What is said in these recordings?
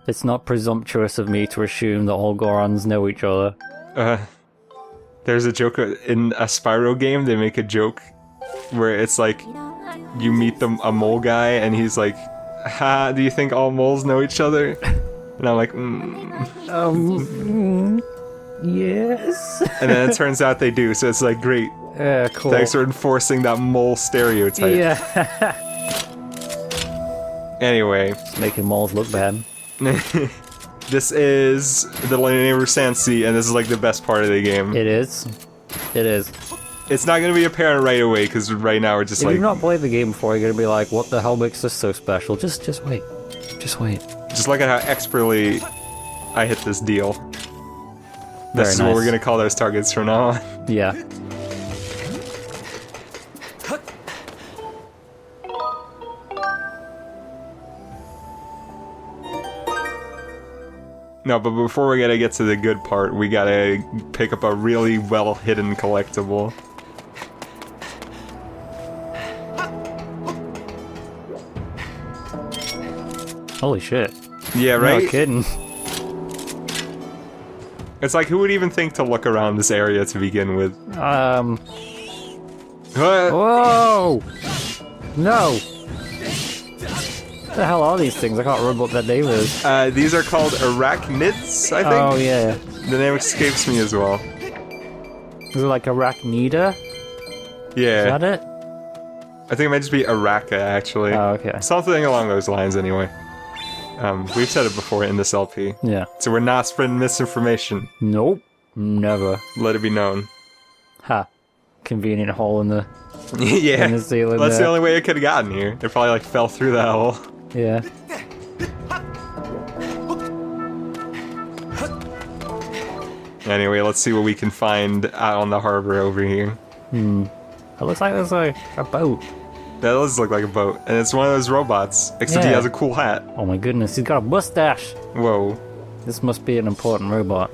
It's not presumptuous of me to assume that all Gorons know each other. There's a joke in a Spyro game, they make a joke where it's like, you meet a mole guy and he's like, ha, do you think all moles know each other? And I'm like, yes. And then it turns out they do, so it's like, great. Yeah, cool. Thanks for enforcing that mole stereotype. Yeah. Anyway. Making moles look bad. This is the neighbor Sansi, and this is like the best part of the game. It is. It is. It's not going to be apparent right away, because right now we're just if you've not played the game before, you're going to be like, what the hell makes this so special? Just wait. Just wait. Just look at how expertly I hit this deal. This is what we're going to call those targets from now on. Yeah. No, but before we gotta get to the good part, we gotta pick up a really well-hidden collectible. Holy shit. Yeah, right? No kidding. It's like, who would even think to look around this area to begin with? Whoa! No! What the hell are these things? I can't remember what their name is. These are called arachnids, I think? Oh, yeah. The name escapes me as well. Is it like Arachnida? Yeah. Is that it? I think it might just be Araka, actually. Oh, okay. Something along those lines, anyway. We've said it before in this LP. Yeah. So we're not spreading misinformation. Nope. Never. Let it be known. Ha. Convenient hole in the... Yeah. In the ceiling That's there. the only way it could have gotten here. It probably, like, fell through that hole. Yeah. Anyway, let's see what we can find out on the harbor over here. It looks like there's a boat. That does look like a boat, and it's one of those robots, except he Yeah. has a cool hat. Oh my goodness, he's got a mustache! Whoa. This must be an important robot.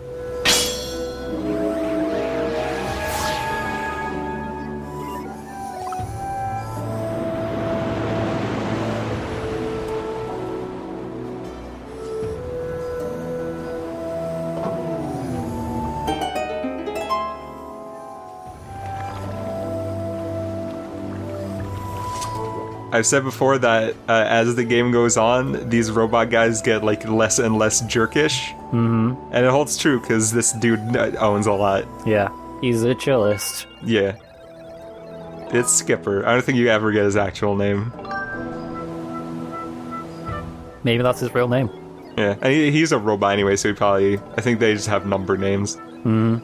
I've said before that as the game goes on, these robot guys get like less and less jerkish. Mm-hmm. And it holds true because this dude owns a lot. Yeah, he's the chillest. Yeah. It's Skipper. I don't think you ever get his actual name. Maybe that's his real name. Yeah, and he's a robot anyway, so he probably... I think they just have number names. Hmm.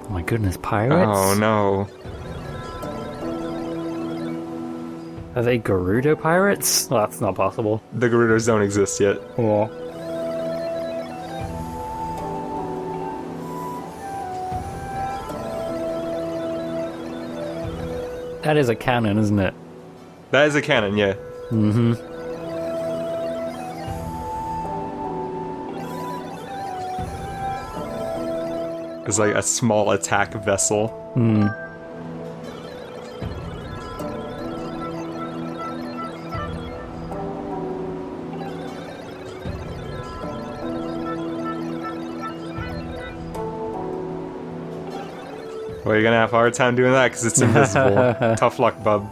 Oh my goodness, pirates? Oh no. Are they Gerudo pirates? Well, that's not possible. The Gerudos don't exist yet. Oh. That is a cannon, isn't it? That is a cannon, yeah. Mm-hmm. It's like a small attack vessel. Hmm. Well, you're gonna have a hard time doing that because it's invisible. Tough luck, bub.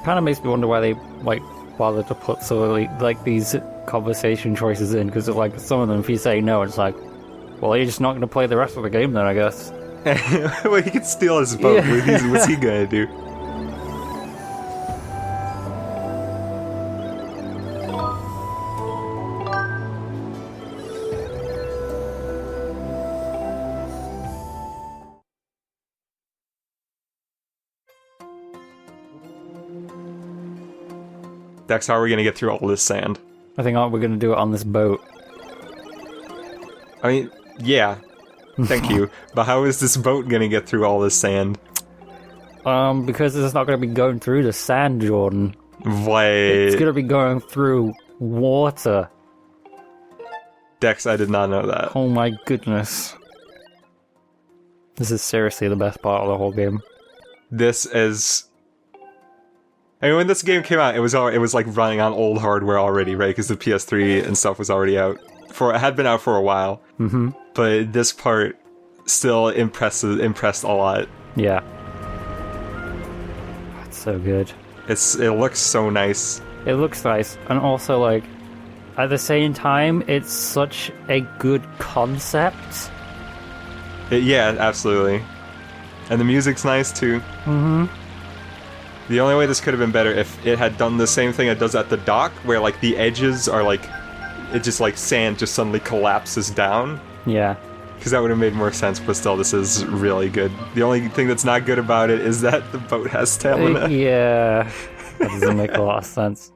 Kind of makes me wonder why they like bother to put so like these conversation choices in, because like some of them, if you say no, it's like, well, you're just not going to play the rest of the game then, I guess. Well, he could steal his boat. Yeah. What's he gonna do? Dex, how are we gonna get through all this sand? I think we're gonna do it on this boat. I mean, yeah. Thank you. But how is this boat gonna get through all this sand? Because it's not gonna be going through the sand, Jordan. Wait. It's gonna be going through water. Dex, I did not know that. Oh my goodness. This is seriously the best part of the whole game. This is... I mean, when this game came out, it was like running on old hardware already, right? Because the PS3 and stuff was already out. It had been out for a while. Mm-hmm. But this part still impressed a lot. Yeah. That's so good. It looks so nice. It looks nice, and also, like, at the same time, it's such a good concept. Yeah, absolutely. And the music's nice, too. Mm-hmm. The only way this could have been better if it had done the same thing it does at the dock, where, like, the edges are, like, it just, like, sand just suddenly collapses down. Yeah. Because that would have made more sense, but still, this is really good. The only thing that's not good about it is that the boat has stamina. Yeah. That doesn't make a lot of sense.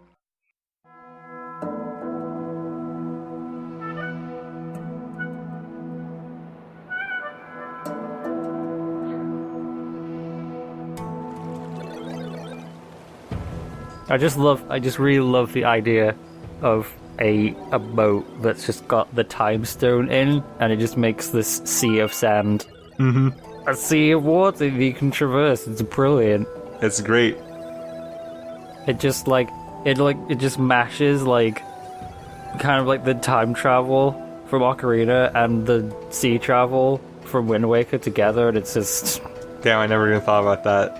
I just really love the idea of a boat that's just got the time stone in, and it just makes this sea of sand. Mm-hmm. A sea of water that you can traverse. It's brilliant. It's great. It just it just mashes like kind of like the time travel from Ocarina and the sea travel from Wind Waker together, and it's just... Damn, I never even thought about that.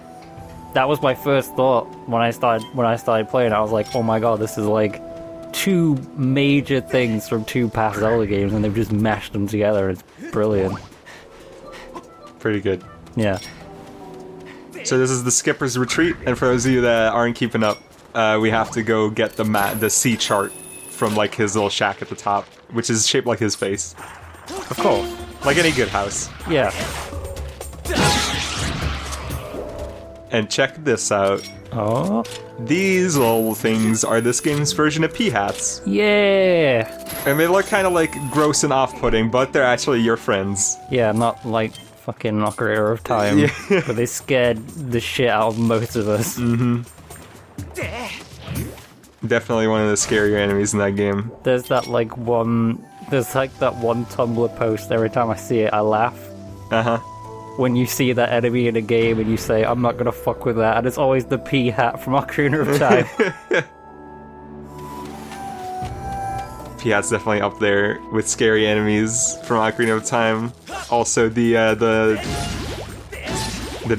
That was my first thought when I started playing. I was like, oh my god, this is like two major things from two past Zelda games, and they've just mashed them together. It's brilliant. Pretty good. Yeah. So this is the Skipper's Retreat, and for those of you that aren't keeping up, we have to go get the sea chart from like his little shack at the top, which is shaped like his face. Of course. Like any good house. Yeah. And check this out. Oh. These little things are this game's version of pea hats. Yeah. And they look kind of like gross and off-putting, but they're actually your friends. Yeah, not like fucking Ocarina of Time. Yeah. But they scared the shit out of most of us. Mm-hmm. Definitely one of the scarier enemies in that game. There's that one Tumblr post, every time I see it, I laugh. Uh-huh. When you see that enemy in a game and you say, I'm not gonna fuck with that, and it's always the pea hat from Ocarina of Time. Pea hat's definitely up there with scary enemies from Ocarina of Time. Also, the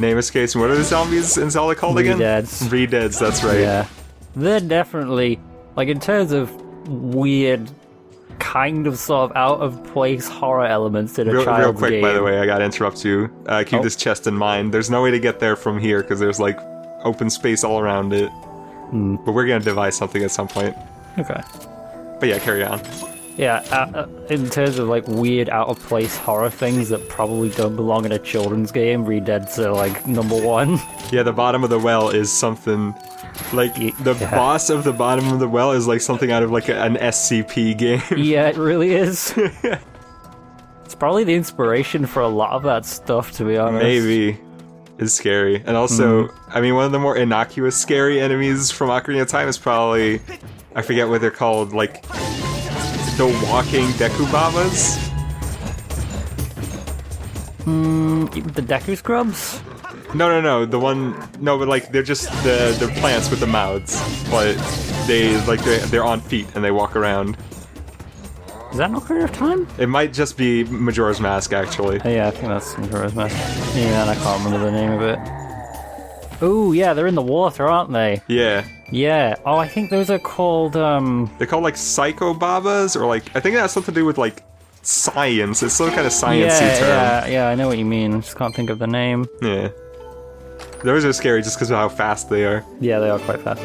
name escapes me. What are the zombies in Zelda called again? Redeads. Redeads, that's right. Yeah. They're definitely, like, in terms of weird, kind of sort of out-of-place horror elements in a child's game. Real quick, by the way, I gotta interrupt you. Keep this chest in mind. There's no way to get there from here, because there's, like, open space all around it. But we're gonna devise something at some point. Okay. But yeah, carry on. Yeah, in terms of, like, weird out-of-place horror things that probably don't belong in a children's game, Redead's are, like, #1. Yeah, the bottom of the well is something... Like, the boss of the bottom of the well is like something out of like an SCP game. Yeah, it really is. It's probably the inspiration for a lot of that stuff, to be honest. Maybe. It's scary. And also, I mean, one of the more innocuous scary enemies from Ocarina of Time is probably... I forget what they're called, like... The walking Deku Babas? The Deku Scrubs? No, the one... No, but like, they're just the plants with the mouths. But they're on feet and they walk around. Is that not Ocarina of Time? It might just be Majora's Mask, actually. Oh, yeah, I think that's Majora's Mask. Yeah, and I can't remember the name of it. Oh, yeah, they're in the water, aren't they? Yeah. Yeah. Oh, I think those are called, They're called, like, Psycho Babas, or, like... I think it has something to do with, like, science. It's some kind of sciencey term. Yeah, I know what you mean. I just can't think of the name. Yeah. Those are scary just because of how fast they are. Yeah, they are quite fast.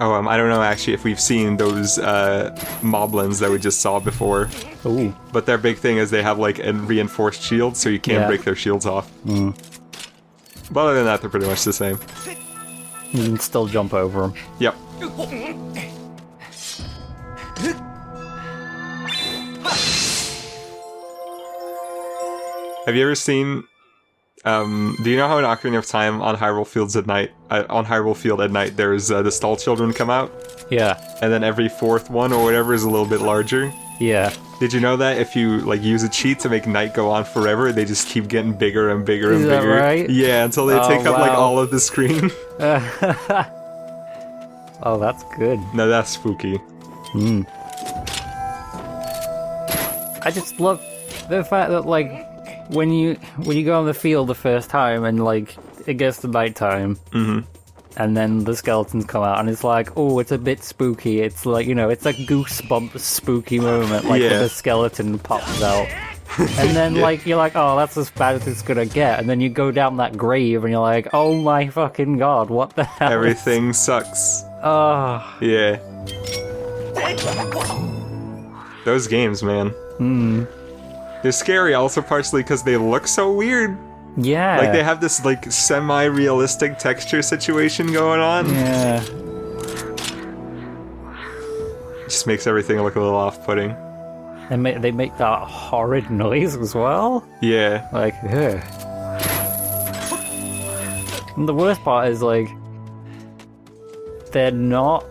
Oh, I don't know actually if we've seen those moblins that we just saw before. Ooh. But their big thing is they have like a reinforced shield, so you can't break their shields off. But other than that, they're pretty much the same. You can still jump over them. Yep. Have you ever seen? Do you know how in Ocarina of Time on Hyrule Fields at night, on Hyrule Field at night, there's the Stall Children come out, Yeah. and then every fourth one or whatever is a little bit larger. Yeah. Did you know that if you like use a cheat to make night go on forever, they just keep getting bigger and bigger and Is that bigger? right? Yeah, until they take up like wow. all of the screen. Oh, that's good. No, that's spooky. I just love the fact that like when you go on the field the first time and like it gets to nighttime, and then the skeletons come out and it's like, oh, it's a bit spooky. It's like, you know, it's a goosebump spooky moment, like when the skeleton pops out. And then like you're like, oh, that's as bad as it's gonna get. And then you go down that grave and you're like, oh my fucking god, what the hell? Everything sucks. Oh. Yeah. Those games, man. They're scary also partially because they look so weird. Yeah. Like they have this like semi-realistic texture situation going on. Yeah. Just makes everything look a little off-putting. They make that horrid noise as well. Yeah. Like, ugh. And the worst part is like they're not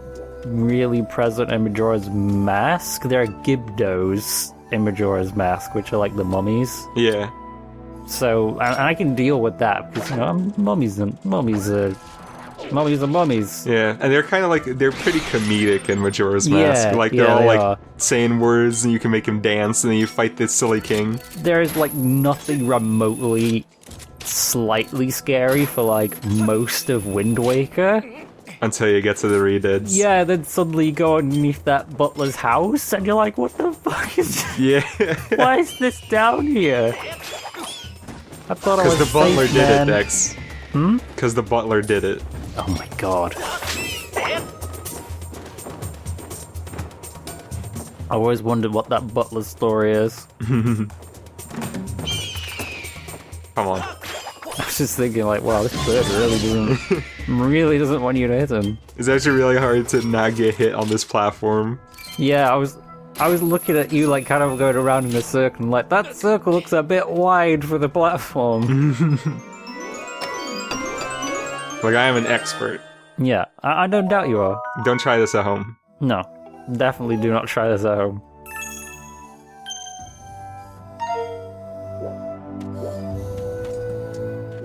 really present in Majora's Mask. They're Gibdos in Majora's Mask, which are like the mummies. Yeah. So, and I can deal with that because, you know, mummies are mummies. Yeah, and they're kind of like, they're pretty comedic in Majora's Mask. Yeah, Like, they're yeah, all they like are. saying words and you can make him dance and then you fight this silly king. There is like nothing remotely slightly scary for like most of Wind Waker. Until you get to the Redeads. Yeah, then suddenly you go underneath that butler's house and you're like, what the fuck is this? Yeah. Why is this down here? I thought I was Because the butler safe, did man. it, Dex. Because the butler did it. Oh my god. I always wondered what that butler's story is. Come on. I was just thinking like, wow, this bird really doesn't want you to hit him. It's actually really hard to not get hit on this platform. Yeah, I was looking at you like kind of going around in a circle and like, that circle looks a bit wide for the platform. Like, I am an expert. Yeah, I don't doubt you are. Don't try this at home. No, definitely do not try this at home.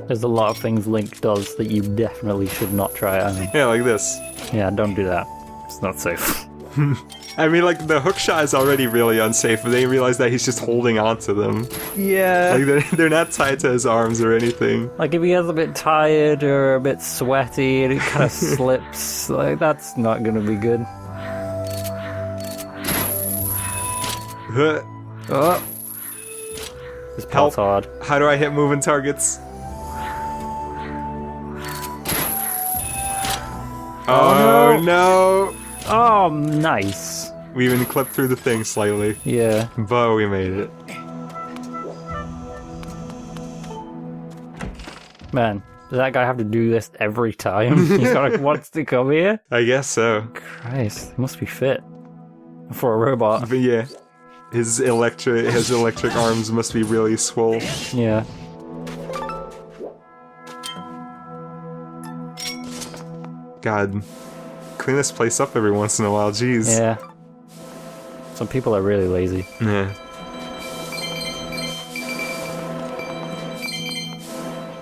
There's a lot of things Link does that you definitely should not try at home. Yeah, like this. Yeah, don't do that. It's not safe. I mean, like, the hook shot is already really unsafe, but they realize that he's just holding on to them. Yeah. Like, they're not tied to his arms or anything. Like, if he gets a bit tired or a bit sweaty and it kind of slips, like, that's not gonna be good. Huh. Oh. This part's hard. How do I hit moving targets? Oh no! Oh, nice. We even clipped through the thing slightly. Yeah. But we made it. Man, does that guy have to do this every time? He's got wants to come here? I guess so. Christ, he must be fit. For a robot. But yeah. His electric arms must be really swole. Yeah. God. Clean this place up every once in a while, jeez. Yeah. Some people are really lazy. Yeah.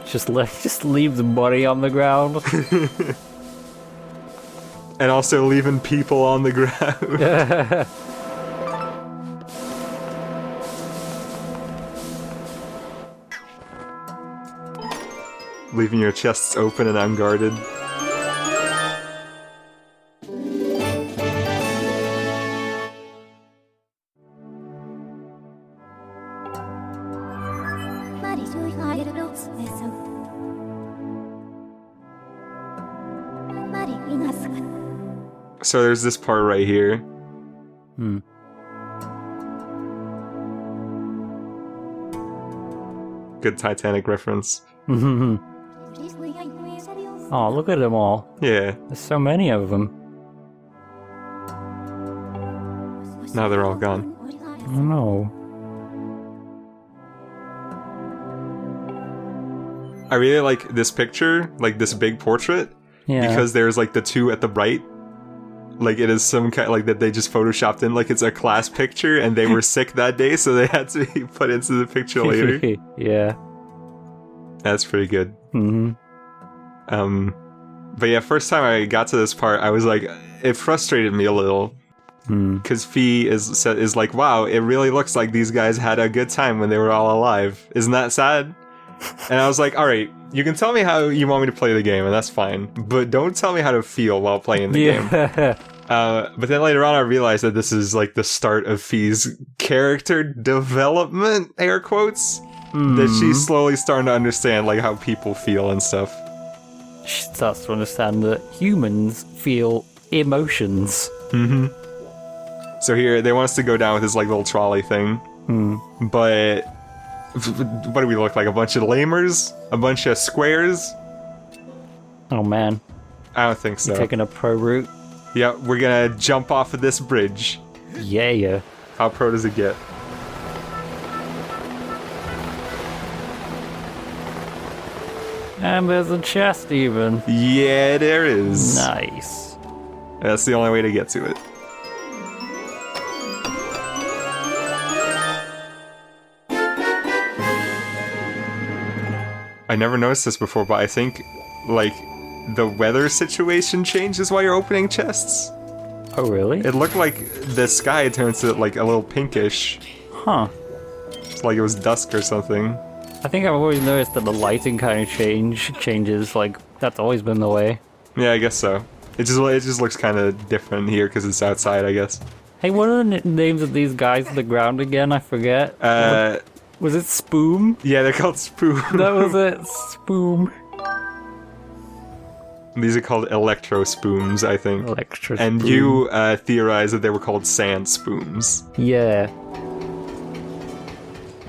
Just leave the body on the ground. And also leaving people on the ground. Leaving your chests open and unguarded. So there's this part right here. Good Titanic reference. Oh, look at them all. Yeah. There's so many of them. Now they're all gone. Oh no. I really like this picture, like this big portrait, Yeah. because there's like the two at the right. Like it is some kind like that they just photoshopped in, like it's a class picture and they were sick that day, so they had to be put into the picture later. Yeah. That's pretty good. Mm-hmm. But yeah, first time I got to this part, I was like, it frustrated me a little. Because Fee is like, wow, it really looks like these guys had a good time when they were all alive. Isn't that sad? And I was like, alright, you can tell me how you want me to play the game, and that's fine. But don't tell me how to feel while playing the game. But then later on I realized that this is like the start of Fee's character development, air quotes. That she's slowly starting to understand like how people feel and stuff. She starts to understand that humans feel emotions. So here, they want us to go down with this like little trolley thing. But what do we look like? A bunch of lamers? A bunch of squares? Oh man. I don't think so. Taking a pro route. Yeah, we're gonna jump off of this bridge. Yeah. How pro does it get? And there's a chest even. Yeah, there is. Nice. That's the only way to get to it. I never noticed this before, but I think, like, the weather situation changes while you're opening chests. Oh really? It looked like the sky turns to, like, a little pinkish. Huh. It's like it was dusk or something. I think I've always noticed that the lighting kind of changes, like, that's always been the way. Yeah, I guess so. It just looks kind of different here because it's outside, I guess. Hey, what are the names of these guys on the ground again? I forget. Was it Spoom? Yeah, they're called Spoon. That was it, Spoom. These are called electro spoons, I think. Electro And Spoom. you theorized that they were called sand spoons. Yeah.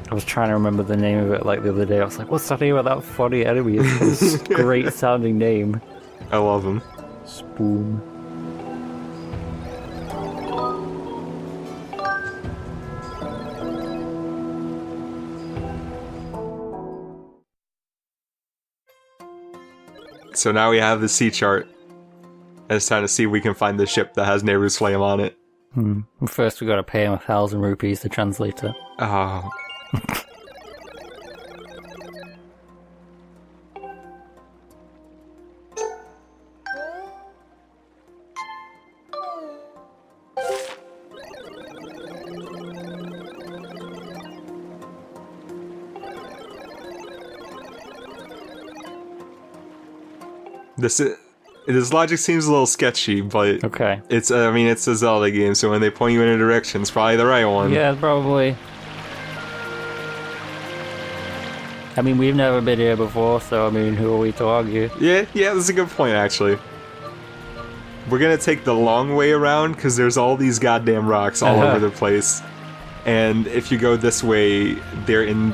I was trying to remember the name of it like the other day. I was like, what's that name about that funny enemy? It's this great sounding name. I love them. Spoom. So now we have the sea chart. And it's time to see if we can find the ship that has Nehru's flame on it. First we gotta pay him 1,000 rupees to translate it. Oh. This logic seems a little sketchy, but Okay. it's it's a Zelda game, so when they point you in a direction, it's probably the right one. Yeah, probably. I mean, we've never been here before, so I mean, who are we to argue? Yeah, that's a good point, actually. We're gonna take the long way around, because there's all these goddamn rocks all over the place. And if you go this way, they're in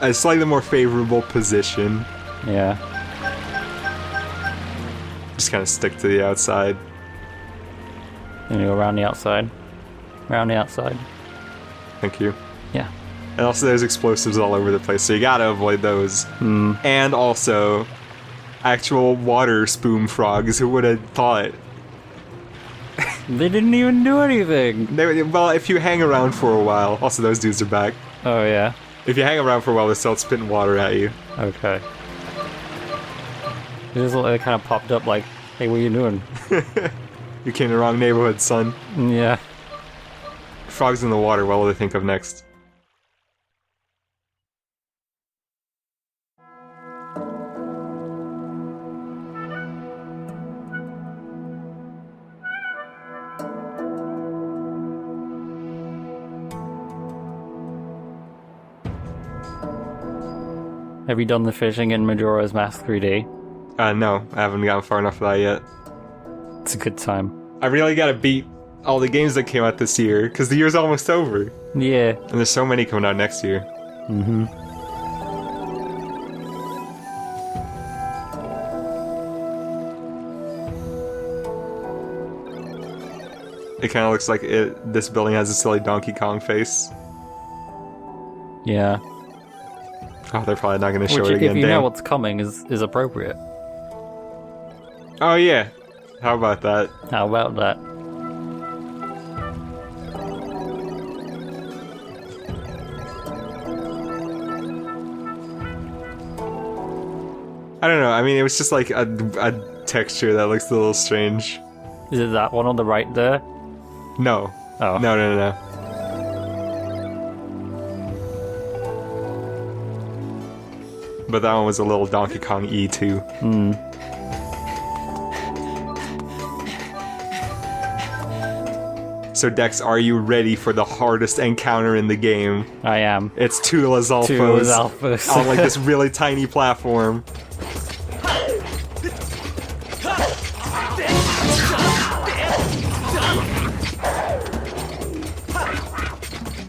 a slightly more favorable position. Yeah. Just kind of stick to the outside. And you go around the outside. Around the outside. Thank you. Yeah. And also there's explosives all over the place, so you gotta avoid those. And also, actual water spoon frogs, who would have thought? They didn't even do anything! Well, if you hang around for a while, also those dudes are back. Oh yeah? If you hang around for a while, they start spitting water at you. Okay. It just kind of popped up like, hey, what are you doing? You came to the wrong neighborhood, son. Yeah. Frogs in the water, what will they think of next? Have you done the fishing in Majora's Mask 3D? No, I haven't gotten far enough for that yet. It's a good time. I really gotta beat all the games that came out this year, because the year's almost over. Yeah. And there's so many coming out next year. It kind of looks like this building has a silly Donkey Kong face. Yeah. Oh, they're probably not going to show Which, it again. if you damn. know what's coming, is appropriate. Oh, yeah. How about that? How about that? I don't know. I mean, it was just like a texture that looks a little strange. Is it that one on the right there? No. Oh. No. But that one was a little Donkey Kong E too. So Dex, are you ready for the hardest encounter in the game? I am. It's two Lizalfos Two Lizalfos. on like this really tiny platform.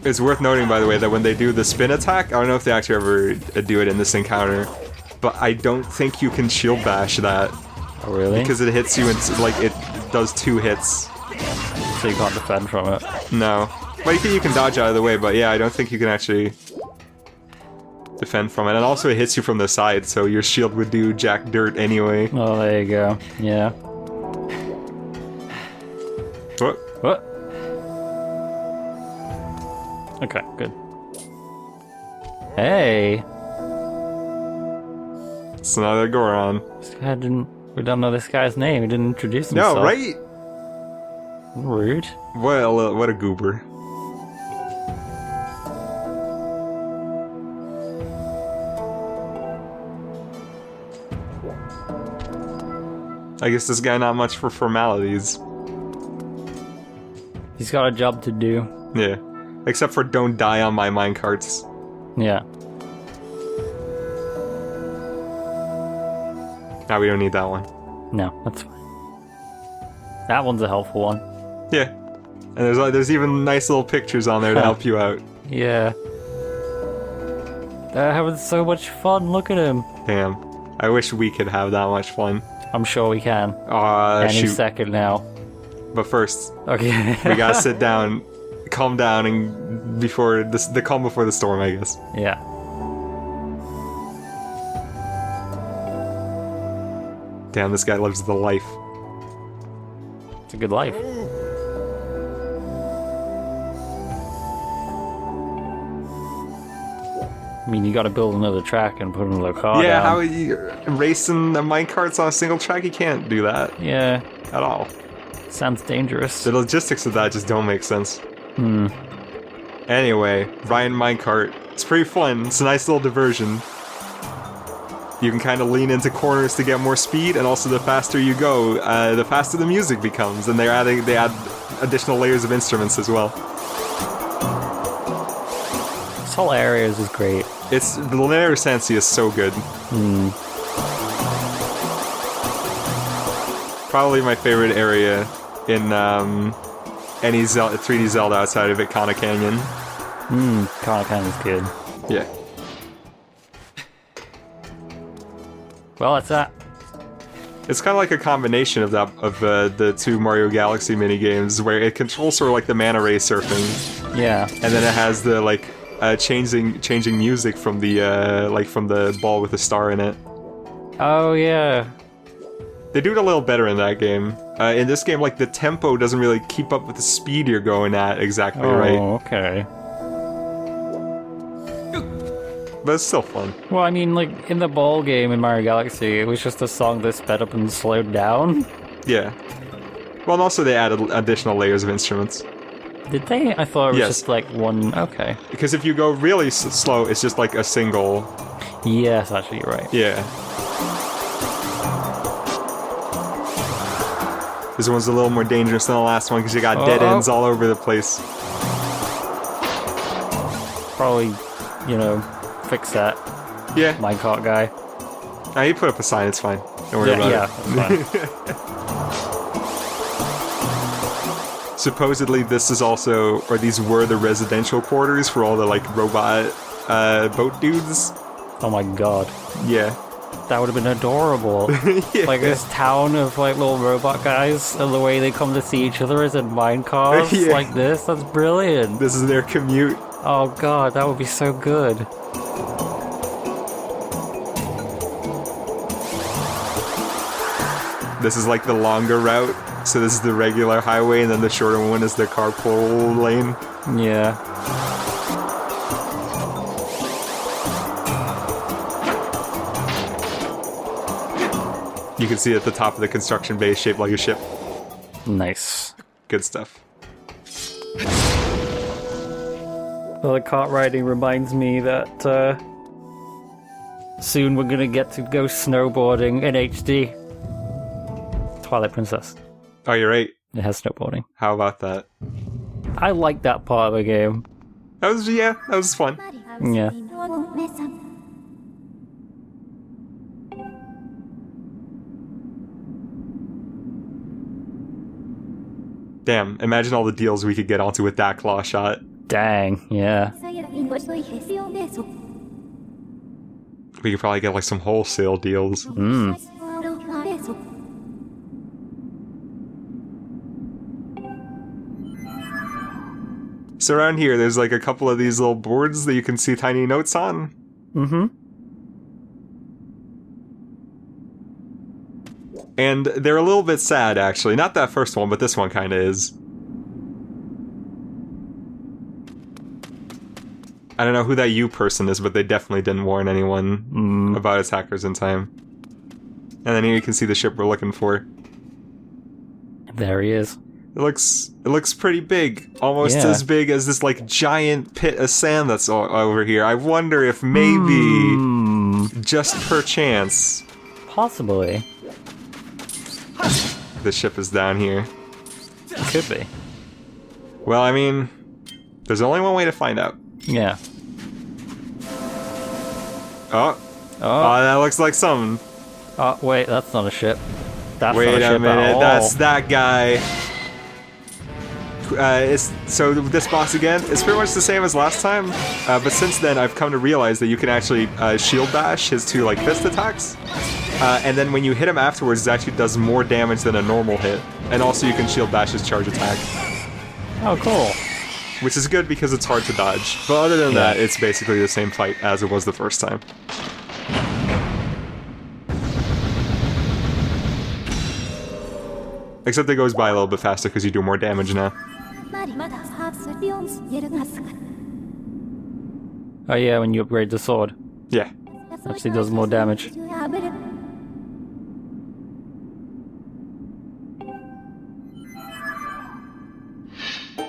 It's worth noting, by the way, that when they do the spin attack, I don't know if they actually ever do it in this encounter, but I don't think you can shield bash that. Oh, really? Because it hits you and like it does 2 hits. So you can't defend from it. No. Well, you can dodge out of the way, but yeah, I don't think you can actually defend from it. And also it hits you from the side, so your shield would do jack dirt anyway. Oh, there you go. Yeah. What? What? Okay, good. Hey! It's another Goron. This guy didn't... We don't know this guy's name. He didn't introduce himself. No, right? Rude. What a goober. I guess this guy not much for formalities. He's got a job to do. Yeah. Except for don't die on my minecarts. Yeah. Now we don't need that one. No, that's fine. That one's a helpful one. Yeah. And there's even nice little pictures on there to help you out. Yeah. They're having so much fun. Look at him. Damn. I wish we could have that much fun. I'm sure we can. Any Shoot. second now. But first, Okay. we gotta sit down, calm down, and before the calm before the storm, I guess. Yeah. Damn, this guy lives the life. It's a good life. I mean, you gotta build another track and put another car Yeah, down. how are you racing the minecarts on a single track? You can't do that Yeah. at all. Sounds dangerous. The logistics of that just don't make sense. Hmm. Anyway, Ryan minecart. It's pretty fun. It's a nice little diversion. You can kind of lean into corners to get more speed, and also the faster you go, the faster the music becomes. And they add additional layers of instruments as well. This whole area is just great. The linear Sensi is so good. Probably my favorite area in any 3D Zelda outside of Ikana Canyon. Kana Canyon's good. Yeah. Well, that's that. It's kind of like a combination of the 2 Mario Galaxy mini games, where it controls sort of like the mana ray surfing, Yeah. and then it has the like changing music from the ball with a star in it. Oh, yeah. They do it a little better in that game. In this game, like the tempo doesn't really keep up with the speed you're going at exactly right, Oh, okay. but it's still fun. Well, I mean, like, in the ball game in Mario Galaxy, it was just a song that sped up and slowed down. Yeah. Well, and also they added additional layers of instruments. Did they? I thought it was Yes. just like one... Okay. Because if you go really slow, it's just like a single. Yes, actually, you're right. Yeah. This one's a little more dangerous than the last one because you got dead ends all over the place. Probably, fix that. Yeah. Minecart guy. Nah, you put up a sign, it's fine. Don't worry about Yeah, it. that's fine. Supposedly this is also, or these were the residential quarters for all the like robot boat dudes. Oh my god. Yeah. That would have been adorable. Yeah. Like this town of like little robot guys, and the way they come to see each other is in minecars Yeah. like this. That's brilliant. This is their commute. Oh god, that would be so good. This is like the longer route. So this is the regular highway, and then the shorter one is the carpool lane. Yeah. You can see at the top of the construction base shaped like a ship. Nice. Good stuff. Well, the kart riding reminds me that soon we're gonna get to go snowboarding in HD. Twilight Princess. Oh, you're right. It has snowboarding. How about that? I like that part of the game. That was fun. Yeah. Damn, imagine all the deals we could get onto with that claw shot. Dang, yeah. We could probably get like some wholesale deals. So around here, there's like a couple of these little boards that you can see tiny notes on. Mm-hmm. And they're a little bit sad, actually. Not that first one, but this one kind of is. I don't know who that you person is, but they definitely didn't warn anyone about attackers in time. And then here you can see the ship we're looking for. There he is. It looks pretty big. Almost Yeah. as big as this like giant pit of sand that's over here. I wonder if maybe, just perchance, Possibly. the ship is down here. It could be. Well, I mean, there's only one way to find out. Yeah. Oh, Oh, that looks like something. oh wait, that's not a ship. That's Wait not a ship a minute, at all. that's that guy. So this boss again, it's pretty much the same as last time, but since then I've come to realize that you can actually shield bash his two like fist attacks, and then when you hit him afterwards, it actually does more damage than a normal hit, and also you can shield bash his charge attack, Oh, cool. which is good because it's hard to dodge. But other than that, it's basically the same fight as it was the first time. Except it goes by a little bit faster because you do more damage now. Oh yeah, when you upgrade the sword. Yeah. Actually does more damage.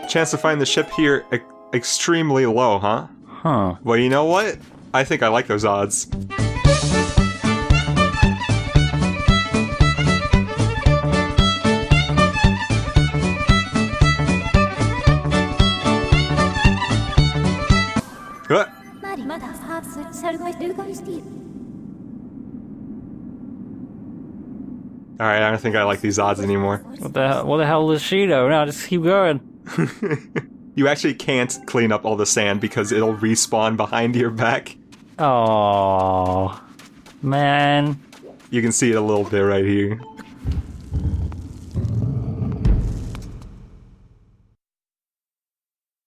Chance to find the ship here extremely low, huh? Huh. Well, you know what? I think I like those odds. What? Alright, I don't think I like these odds anymore. What the hell does she know? Now just keep going. You actually can't clean up all the sand because it'll respawn behind your back. Oh, man. You can see it a little bit right here.